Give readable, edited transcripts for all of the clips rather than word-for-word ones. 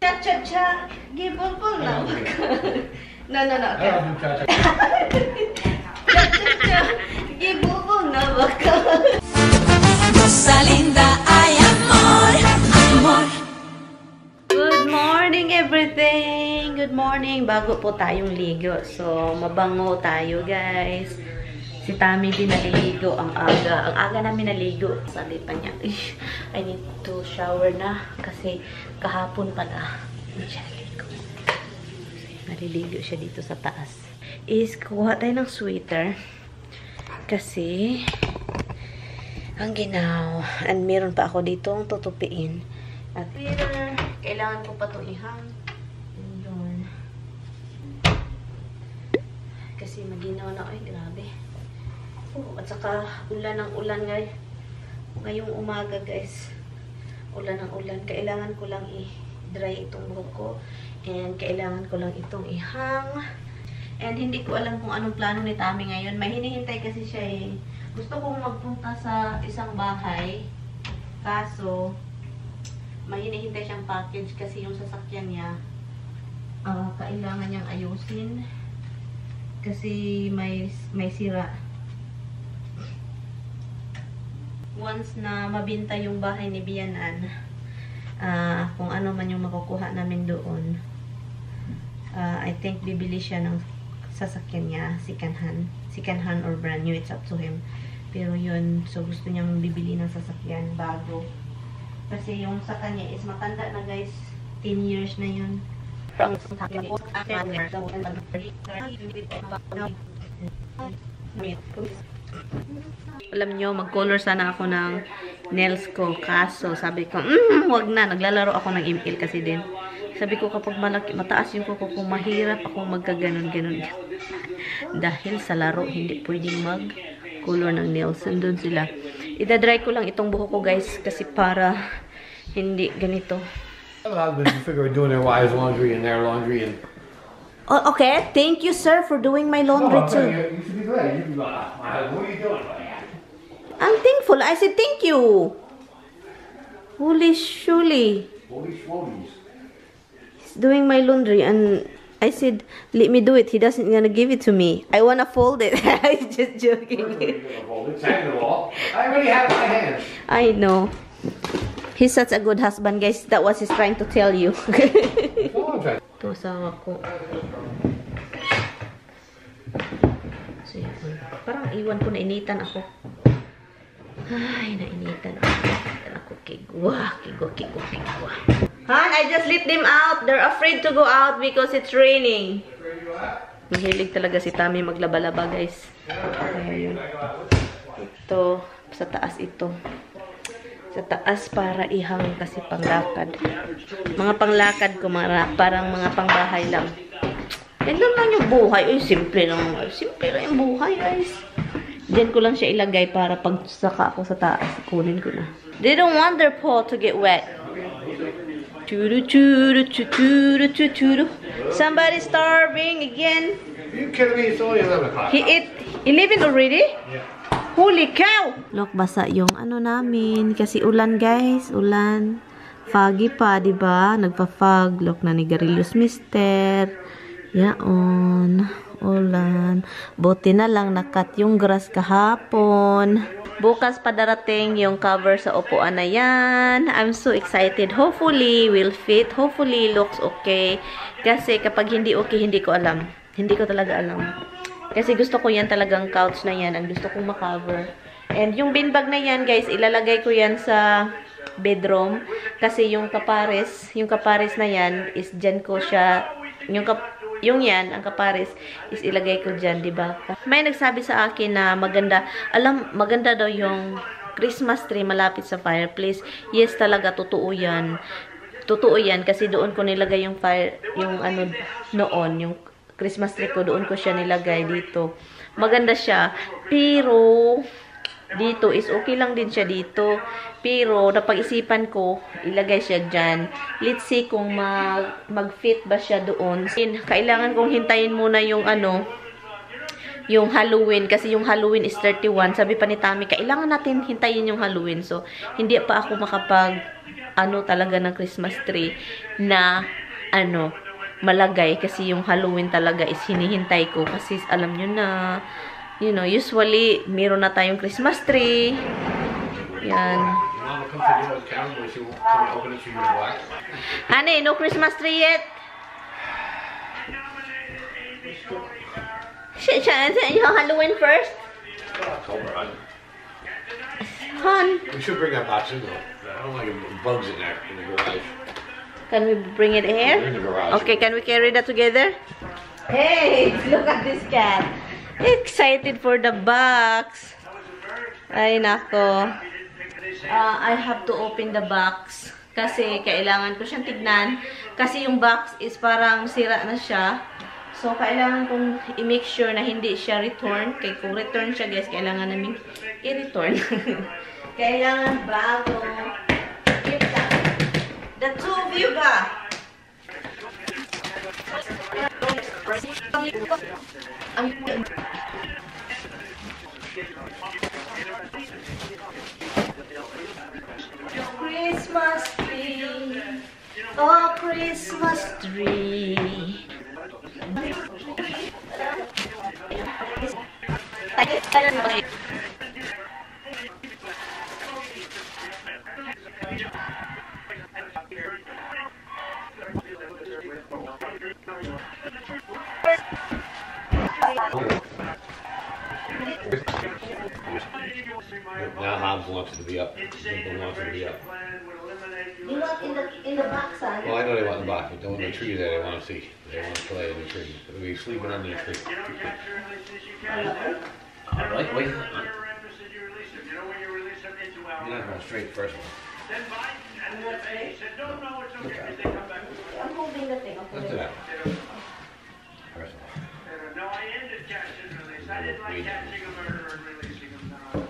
Cha-cha-cha, gibulbul na baka. No. Cha-cha-cha, gibulbul na baka. Rosa linda, ay amor, amor. Good morning everything! Good morning! Bago po tayong ligo. So, mabango tayo guys. Si Tami din naliligo ang aga. Ang aga namin naligo. Sabi pa niya, I need to shower na. Kasi kahapon pala. Hindi siya naligo. Naliligo siya dito sa taas. Kuha tayo ng sweater. Kasi, ang ginaw. And meron pa ako dito ang tutupiin. At kailangan ko pa itong ihang. Yun. Kasi maginaw na. Ay, grabe. At saka, ulan ng ulan guys. Ngayong umaga guys. Ulan ng ulan. Kailangan ko lang i-dry itong buhok ko. And kailangan ko lang itong ihang. And hindi ko alam kung anong plano ni Tami ngayon. May hinihintay kasi siya eh. Gusto kong magpunta sa isang bahay. Kaso, may hinihintay siyang package kasi yung sasakyan niya kailangan niyang ayusin. Kasi may sira. Once na mabinta yung bahay ni Bianan, kung ano man yung makukuha namin doon, I think bibili siya ng sasakyan niya, second hand or brand new, it's up to him. Pero yun, so gusto niyang bibili ng sasakyan bago. Kasi yung sa kanya is matanda na guys, 10 years na yun. Alam nyo, mag-color sana ako ng nails ko. Kaso, sabi ko, wag na. Naglalaro ako ng ML kasi din. Sabi ko, kapag mataas yung kuko ko, mahirap akong magkaganon-ganon. Dahil sa laro, hindi pwedeng mag-color ng nails. Doon sila. Idadry ko lang itong buhok ko, guys. Kasi para hindi ganito. You figure doing their wives' laundry and their laundry and... Oh, okay. Thank you, sir, for doing my laundry too. You should be glad. You should be like, what are you doing? I'm thankful. I said thank you. Holy shuli. Holy schwolies. He's doing my laundry and I said, let me do it. He doesn't gonna give it to me. I wanna fold it. I'm just joking. It's hanging the wall. I already have my hands. I know. He's such a good husband, guys. That was he's trying to tell you. Ito, asawa ko. So, yun. Parang iwan ko, nainitan ako. Ay, nainitan ako. Nainitan ako. Kigwa. Han, I just let them out. They're afraid to go out because it's raining. Mahilig talaga si Tami maglaba-laba, guys. Ayan. Ito, sa taas ito. Sa taas para ihang kasi panglakad. Mga panglakad ko, parang mga pangbahay lang. Ganun lang yung buhay. Uy, simple lang. Simple lang yung buhay, guys. Diyan ko lang siya ilagay para pag saka ako sa taas, kunin ko na. They don't want their paw to get wet. Somebody's starving again. Are you kidding me? It's only 11 o'clock. He 11 already? Yeah. Holy cow! Look, basa yung ano namin. Kasi ulan, guys. Ulan. Foggy pa, diba? Nagpa-fog. Look, nanigarillos mister. Yaon. Ulan. Buti na lang nakat yung grass kahapon. Bukas pa darating yung cover sa upuan na yan. I'm so excited. Hopefully, will fit. Hopefully, looks okay. Kasi kapag hindi okay, hindi ko alam. Hindi ko talaga alam. Kasi gusto ko yan talagang couch na yan. Ang gusto kong makover. And yung beanbag na yan, guys, ilalagay ko yan sa bedroom. Kasi yung kapares na yan, is dyan ko siya, yung yan, ang kapares, is ilagay ko dyan, diba? May nagsabi sa akin na maganda, maganda daw yung Christmas tree malapit sa fireplace. Yes, talaga, totoo yan. Totoo yan, kasi doon ko nilagay yung ano, noon, yung Christmas tree ko, doon ko siya nilagay dito. Maganda siya. Pero, dito is okay lang din siya dito. Pero, napag-isipan ko, ilagay siya dyan. Let's see kung mag-fit ba siya doon. Kailangan kong hintayin muna yung ano, yung Halloween. Kasi yung Halloween is 31. Sabi pa ni Tami, kailangan natin hintayin yung Halloween. So, hindi pa ako makapag, talaga ng Christmas tree na, malagay. Kasi yung Halloween talaga is hinihintay ko. Kasi alam nyo na, usually, meron na tayong Christmas tree. Yan. Mama come to do it, Karen, but she won't come and open it for you to watch. Honey, no Christmas tree yet? Yung Halloween first? October, Hon. we should bring that box in though. I don't like bugs in there in the garage. Can we bring it here? They're in the garage. Okay, can we carry that together? Hey, look at this cat. Excited for the box. Ay, nako. I have to open the box. Kasi kailangan ko siyang tignan. Kasi yung box is parang sira na siya. So, kailangan kong i-make sure na hindi siya return. Kaya kung return siya, guys, kailangan namin i-return. Kailangan bago. Give that. The two of you ba? Christmas tree. Oh, Christmas tree. Now Hobbs wants it to be up. Simple wants it to be up. You want in the box, son? Well, I know they want the box, but don't want the tree there. They want to see. They want to play in the tree. They'll be sleeping under the tree. All right, wait. You're not going straight first one. Look at it. I'm holding the thing. Let's do that. First one. No, I ended catching release. I didn't like catching a murderer and releasing him. No.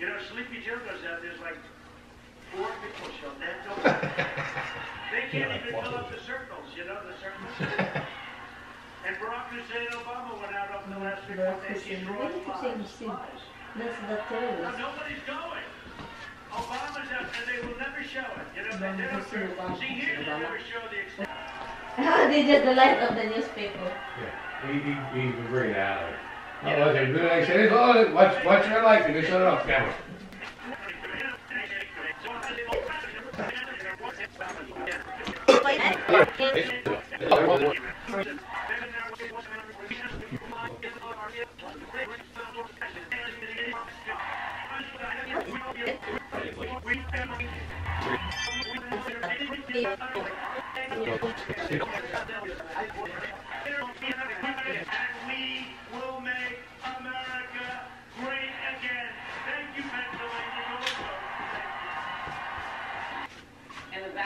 You know, Sleepy Joe goes out, there's like 4 people show up. They can't even fill up the circles, you know, the circles. And Barack Hussein Obama went out over the last 3 days. He's drawing flies. That's the terrorist. No, nobody's going. Obama's out, and they will never show it. You know, they don't see here, they never show the extent. They just the light of the newspaper. Yeah, he can bring it out. Oh, okay, good. I said, oh, watch your life and just shut it off camera.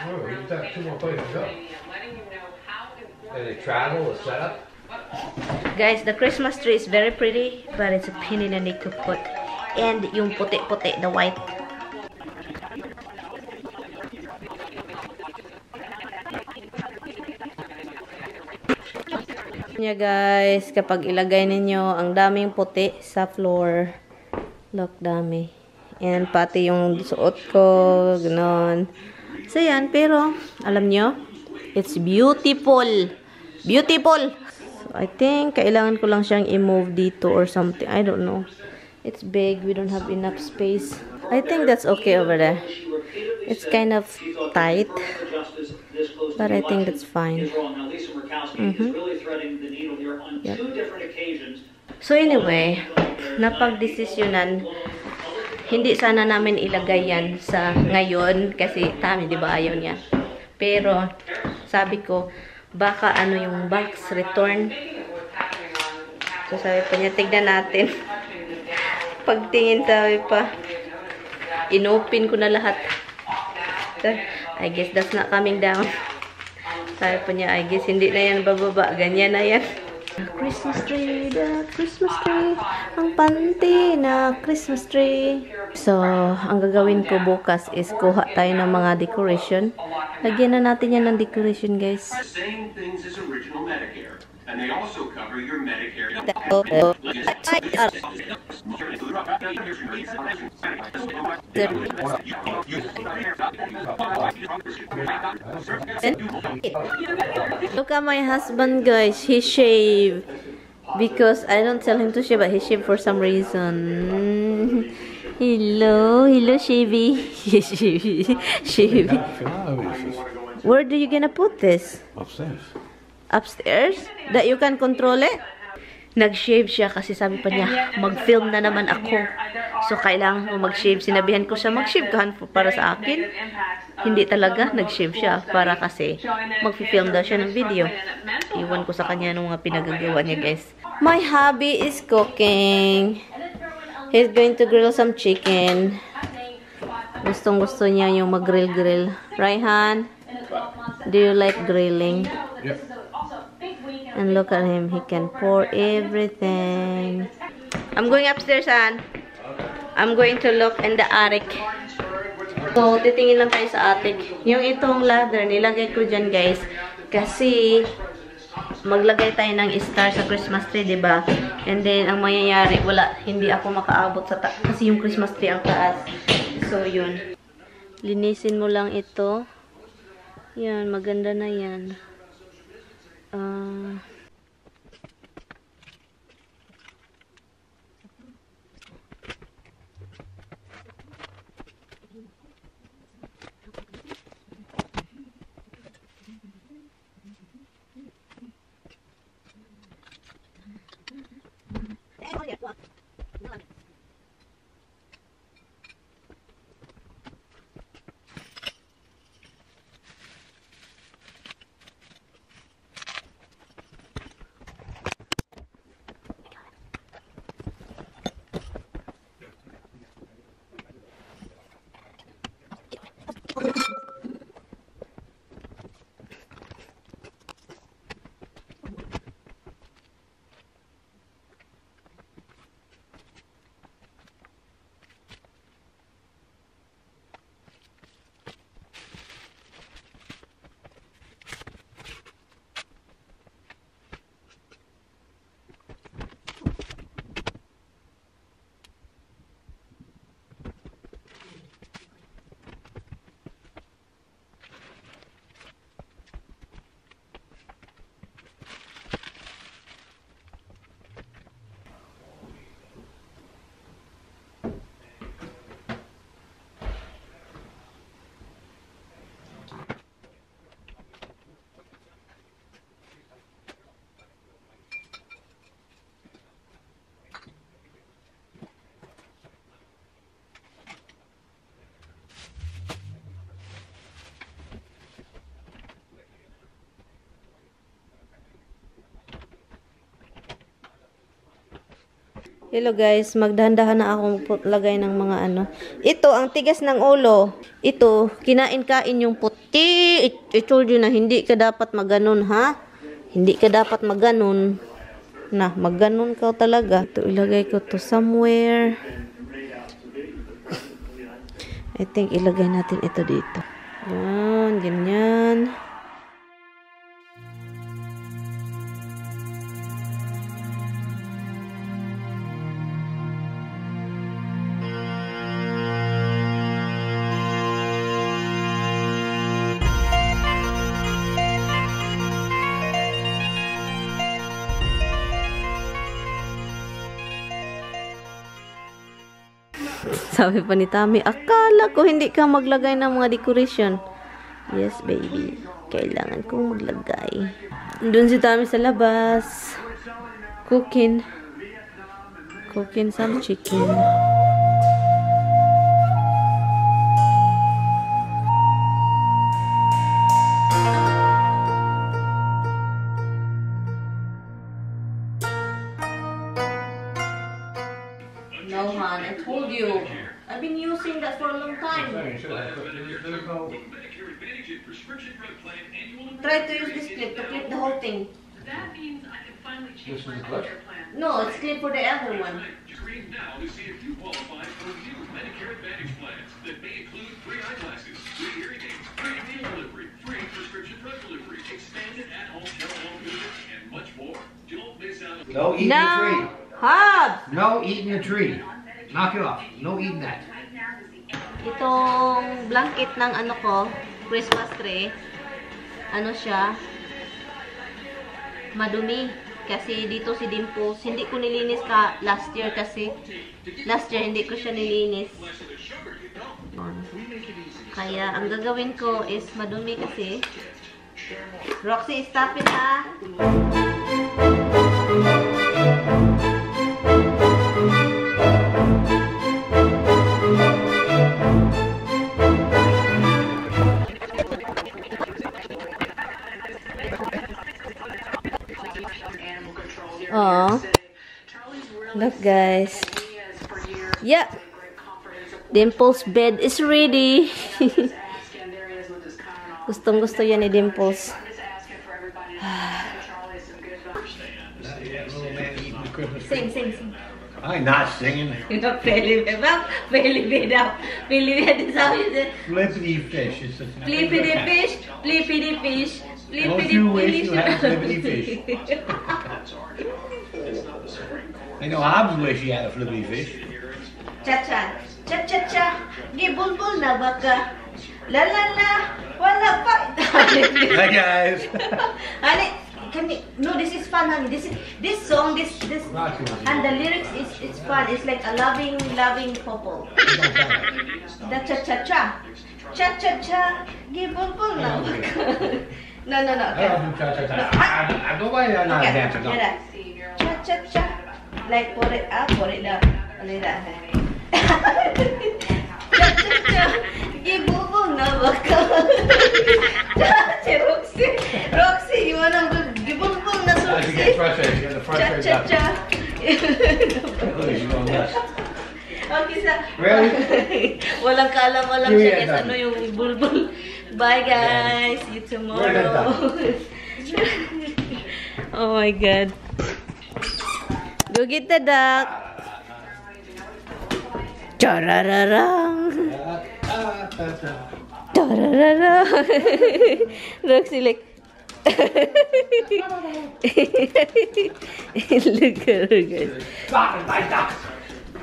Oh, you've got 2 more places to go. And the travel, the setup. Guys, the Christmas tree is very pretty, but it's a pain in the neck to put. And yung puti-puti, the white. Nya guys, kapag ilagay ninyo ang daming puti sa floor. Look, dami. And pati yung suot ko, ganon. So, yan. Pero, alam nyo, it's beautiful. Beautiful! So, I think, kailangan ko lang siyang i-move dito or something. I don't know. It's big. We don't have enough space. I think that's okay over there. It's kind of tight. But I think that's fine. Yep. So anyway, napag-desisyonan, hindi sana namin ilagay yan sa ngayon kasi Tami, di ba, ayaw niya. Pero, sabi ko, baka ano yung box return. So sabi pa niya, tignan natin. Pagtingin, sabi pa, inopen ko na lahat. So, I guess that's not coming down. Sabi pa niya, I guess hindi na yan bababa. Ganyan na yan. Christmas tree, the Christmas tree. Ang panty na Christmas tree. So, ang gagawin ko bukas is kuha tayo ng mga decoration. Lagyan na natin yan ng decoration, guys. Same things as original Medicare. And they also cover your Medicare. Look at my husband, guys. He shaved. Because I don't tell him to shave, but he shaved for some reason. Hello, Shavy. Shavy. Where do you gonna put this? Upstairs. Upstairs? That you can control it? Nag-shave siya kasi sabi pa niya, mag-film na naman ako. So, kailangan mo mag-shave. Sinabihan ko siya, mag-shave ka para sa akin. Hindi talaga, nag-shave siya para kasi mag-film daw siya ng video. Iwan ko sa kanya ng mga pinagagawa niya, guys. My hobby is cooking. He's going to grill some chicken. Gustong-gusto niya yung mag-grill-grill. Raihan, do you like grilling? Yep. And look at him. He can pour everything. I'm going upstairs, Han. I'm going to look in the attic. So, titingin lang tayo sa attic. Yung itong ladder, nilagay ko dyan, guys. Kasi, maglagay tayo ng star sa Christmas tree, diba? And then, ang mangyayari, hindi ako makaabot sa taas. Kasi yung Christmas tree ang taas. So, yun. Linisin mo lang ito. Yan, maganda na yan. Hello guys, magdahan-dahan na akong lagay ng mga ano. Ito, ang tigas ng ulo. Ito, kinain-kain yung puti. I told you na hindi ka dapat maganon, ha? Hindi ka dapat maganon. Na, maganon ka talaga. Ito, ilagay ko to somewhere. I think ilagay natin ito dito. Yan, ganyan. Sabi pa ni Tami, akala ko hindi ka maglagay ng mga decoration. Yes, baby. Kailangan kong maglagay. Doon si Tami sa labas. Cooking some chicken. No, hon, I told you. I've been using that for a long time. Try to use this clip to clip the whole thing. That means I can finally change my This is the clip? healthcare plan. No, it's clip for the other one. Screen now to see if you qualify for new Medicare Advantage plans that may include free eyeglasses, free hearing aids, free meal delivery, free prescription drug delivery, expanded at-home telehealth visits, and much more. Don't miss out. No eating the tree. Hobbs! No eating the tree. Knock it off. No eating that. Itong blanket ng ano ko, Christmas tree, ano siya, madumi. Kasi dito si Dimples, hindi ko nilinis last year kasi last year hindi ko siya nilinis. Kaya ang gagawin ko is madumi kasi. Roxy, stop it ha! Oh, look guys. Yeah, Dimples' bed is ready. Gustong gusto yan ni Dimples. Sing. I'm not singing. You're not Felipe up. Felipe up. Felipe is how you say. Flippity fish. It's a Flippity fish. Flippity fish. Don't you wish you had a flippity fish? I know Hobbs wish he had a flippity fish. Cha-cha. Cha-cha-cha. Gibulbul na baka. La-la-la. Wala pa. Hi guys. Honey, no, this is fun, honey. This song, this and the lyrics it's fun. It's like a loving couple. The cha-cha-cha. Cha-cha-cha. Gibulbul na baka. No. I don't do cha-cha-cha. I don't know why I'm not a dancer. No. Cha-cha-cha. Like, pour it up, pour it down. Like that. Cha-cha-cha. Gibulbul na baka. Roxy, you wanna go gibulbul na You Roxy? get frustrated. You get the frustrated. Cha-cha-cha. Look, you're going nuts. Okay, sa... Really? Walang kaalam-alam Give me siya that guys, ano yung bulbul. Bye guys, see you tomorrow. Oh my God. Go get the duck. Charararang. Charararang. Roxy like... Look at her guys.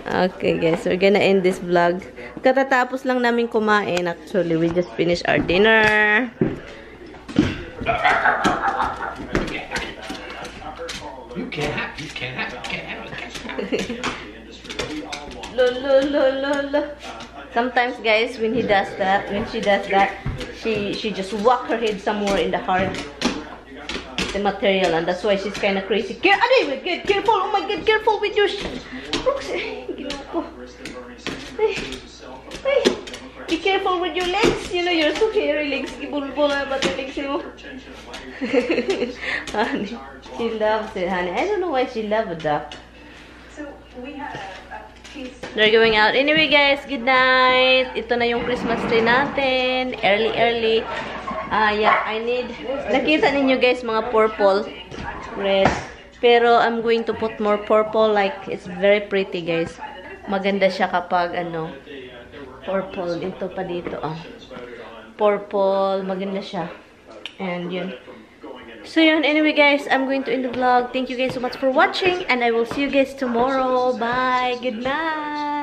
Okay guys, we're gonna end this vlog. Katatapos lang namin kumain. Actually, we just finished our dinner. You can't have it. Lo. Sometimes guys, when she does that, she just whack her head somewhere in the hard the material, and that's why she's kind of crazy. Get careful! Oh my God, careful with your Hey, be careful with your legs. You know you're so hairy legs. Gibulbul na ba yung legs mo? Honey, she loves it, honey. I don't know why she loves a duck. So we had a piece. They're going out. Anyway guys, good night. Ito na yung Christmas tree natin. Early. Yeah, I need... Nakita ninyo guys, mga purple, red. Pero I'm going to put more purple. Like, it's very pretty guys. Maganda siya kapag, ano, purple. Ito pa dito, purple. Maganda siya. And yun. So yun, anyway guys, I'm going to end the vlog. Thank you guys so much for watching. And I will see you guys tomorrow. Bye. Good night.